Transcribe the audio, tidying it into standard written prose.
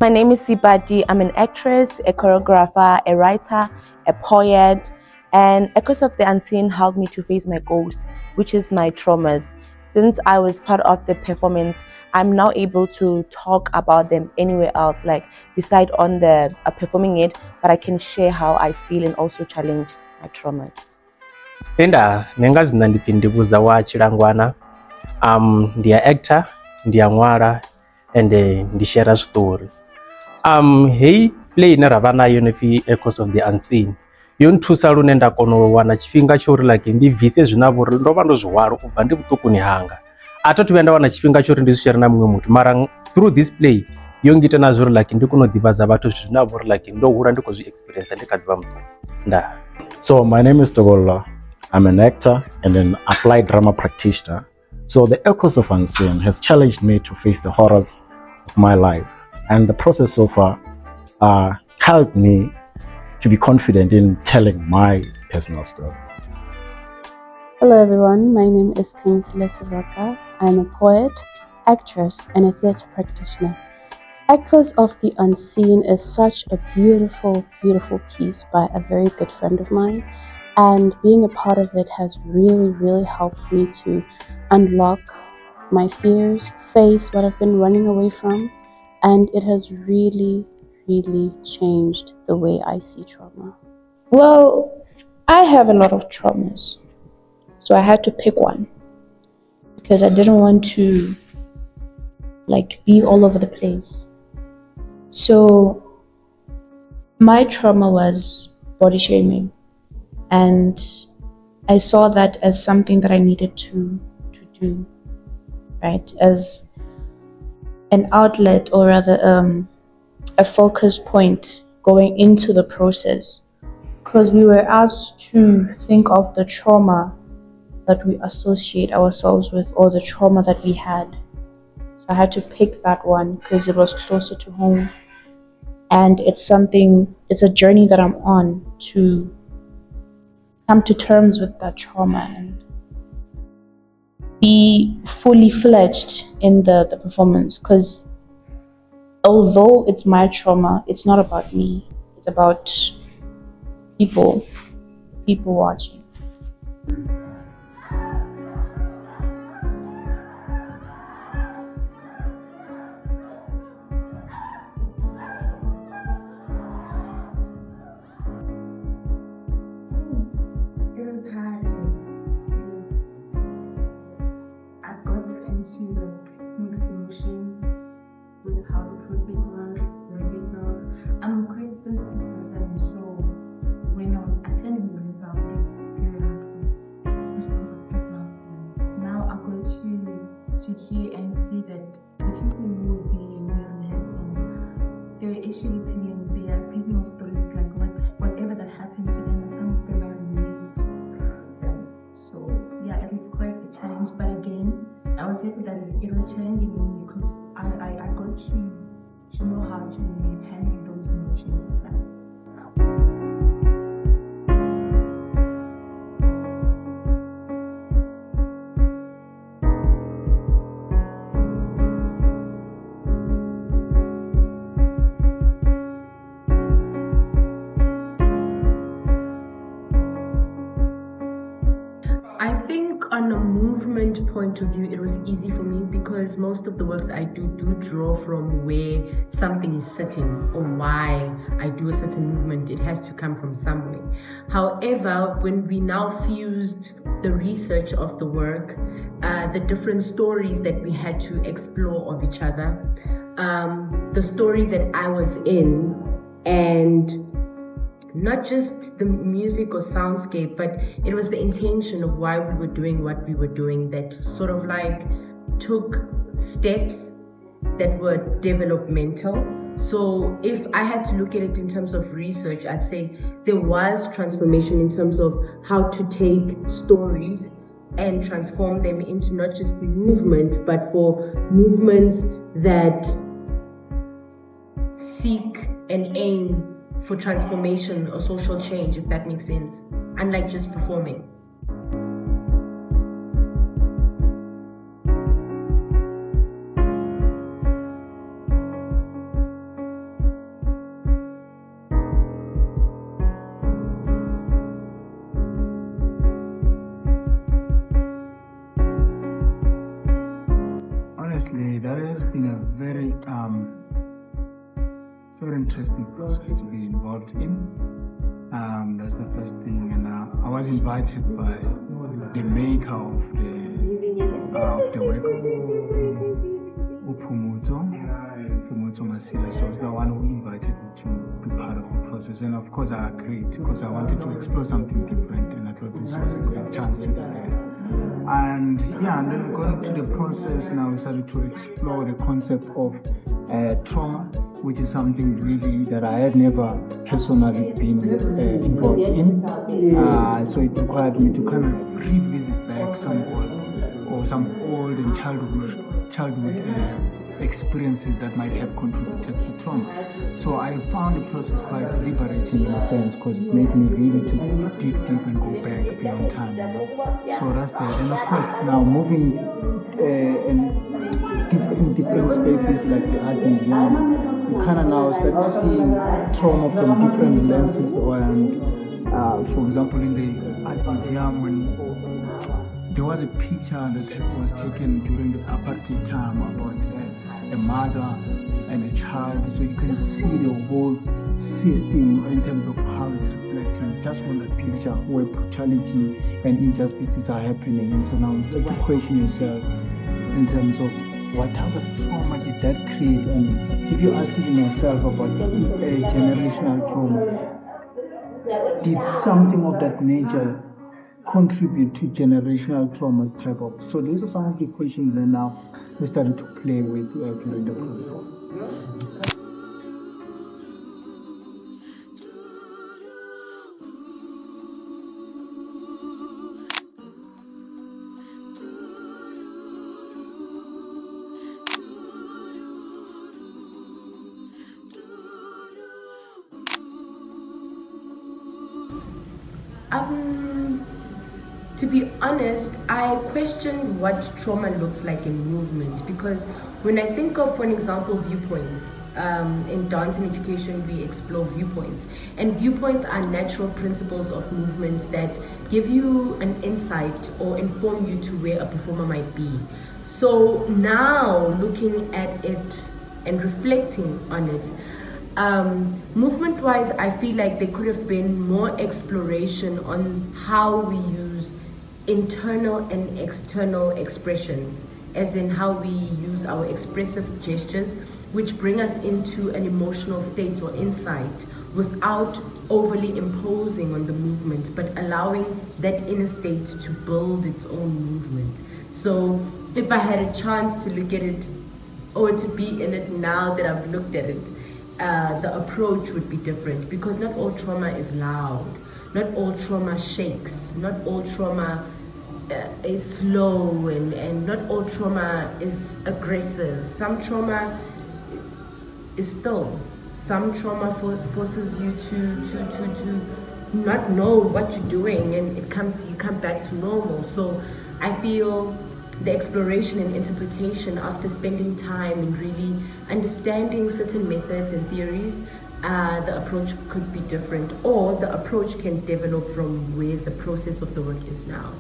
My name is Sibati. I'm an actress, a choreographer, a writer, a poet, and Echoes of the Unseen helped me to face my goals, which is my traumas. Since I was part of the performance, I'm now able to talk about them anywhere else, like decide on the performing it, but I can share how I feel and also challenge my traumas. Tenda nengazina ndipindibuza wa chilangwana ndi actor, ndi ṅwala and ndi share story. Hey play ine ravha nayo nepfi Echoes of the Unseen yo nthusa lune nda kona u wana tshifhinga tsho uri like ndi bvise zwina vhori ndo vha ndo zwi hwala ubva ndi vhuṱukuni hanga. A thi thu vhuya nda wana tshifhinga tsho uri ndi zwi share na muṅwe muthu, mara through this play yo ngita na zwo uri like ndi kona u ḓivhadza vhathu zwithu zwina vhori like ndo hula ndi khou zwi experience ndi kha ḓivha muṱuku. Ndaa. So my name is Togola. I'm an actor and an applied drama practitioner. So the Echoes of Unseen has challenged me to face the horrors of my life. And the process so far helped me to be confident in telling my personal story. Hello everyone, my name is Kanyisile Sivaka. I'm a poet, actress, and a theatre practitioner. Echoes of the Unseen is such a beautiful, beautiful piece by a very good friend of mine. And being a part of it has really, really helped me to unlock my fears, face what I've been running away from. And it has really, really changed the way I see trauma. Well, I have a lot of traumas. So I had to pick one because I didn't want to be all over the place. So my trauma was body shaming, and I saw that as something that I needed to do, right? As an outlet, or rather a focus point going into the process, because we were asked to think of the trauma that we associate ourselves with, or the trauma that we had. So I had to pick that one because it was closer to home, and it's a journey that I'm on to come to terms with that trauma and be fully fledged in the performance, because although it's my trauma, it's not about me, it's about people watching. To hear and see that the people who would be rehearsing, they're actually telling their personal stories, like whatever that happened to them, and some of them are relate. So yeah, it was quite a challenge, but again, I was happy that it was challenging me because I got to know how to handle those emotions. I think on a movement point of view, it was easy for me because most of the works I do draw from where something is sitting, or why I do a certain movement. It has to come from somewhere. However, when we now fused the research of the work, the different stories that we had to explore of each other, the story that I was in, and not just the music or soundscape, but it was the intention of why we were doing what we were doing that sort of took steps that were developmental. So if I had to look at it in terms of research, I'd say there was transformation in terms of how to take stories and transform them into not just movement, but for movements that seek and aim for transformation or social change, if that makes sense, unlike just performing. honestly, that has been a very very interesting process to be involved in. That's the first thing, and I was invited by the maker of the work, Upumuto Masila. So it's the one who invited me to be part of the process, and of course I agreed because I wanted to explore something different, and I thought this was a great chance to do that. And yeah, and then going to the process, now we started to explore the concept of trauma, which is something really that I had never personally been involved in. So it required me to kind of revisit back some old and childhood experiences that might have contributed to trauma. So I found the process quite liberating in a sense, because it made me really to dig deep and go back beyond time. So that's that. And of course, now moving in different spaces like the art museum, you kind of now start seeing trauma from different lenses. For example, in the art museum, when there was a picture that was taken during the apartheid time about a mother and a child, so you can see the whole system in terms of how it's reflecting just on the picture where brutality and injustices are happening. And so now you start to question yourself in terms of what type of trauma did that create, and if you ask even yourself about generational trauma, did something of that nature contribute to generational trauma type of? So these are some of the questions that now we started to play with during the process. To be honest, I question what trauma looks like in movement, because when I think of, for example, viewpoints, in dance and education we explore viewpoints, and viewpoints are natural principles of movements that give you an insight or inform you to where a performer might be. So now looking at it and reflecting on it, movement wise, I feel like there could have been more exploration on how we use internal and external expressions, as in how we use our expressive gestures, which bring us into an emotional state or insight without overly imposing on the movement, but allowing that inner state to build its own movement. So if I had a chance to look at it or to be in it now that I've looked at it, the approach would be different, because not all trauma is loud, not all trauma shakes, not all trauma is slow, and not all trauma is aggressive. Some trauma is still. Some trauma forces you to not know what you're doing, and you come back to normal. So I feel the exploration and interpretation after spending time and really understanding certain methods and theories, the approach could be different, or the approach can develop from where the process of the work is now.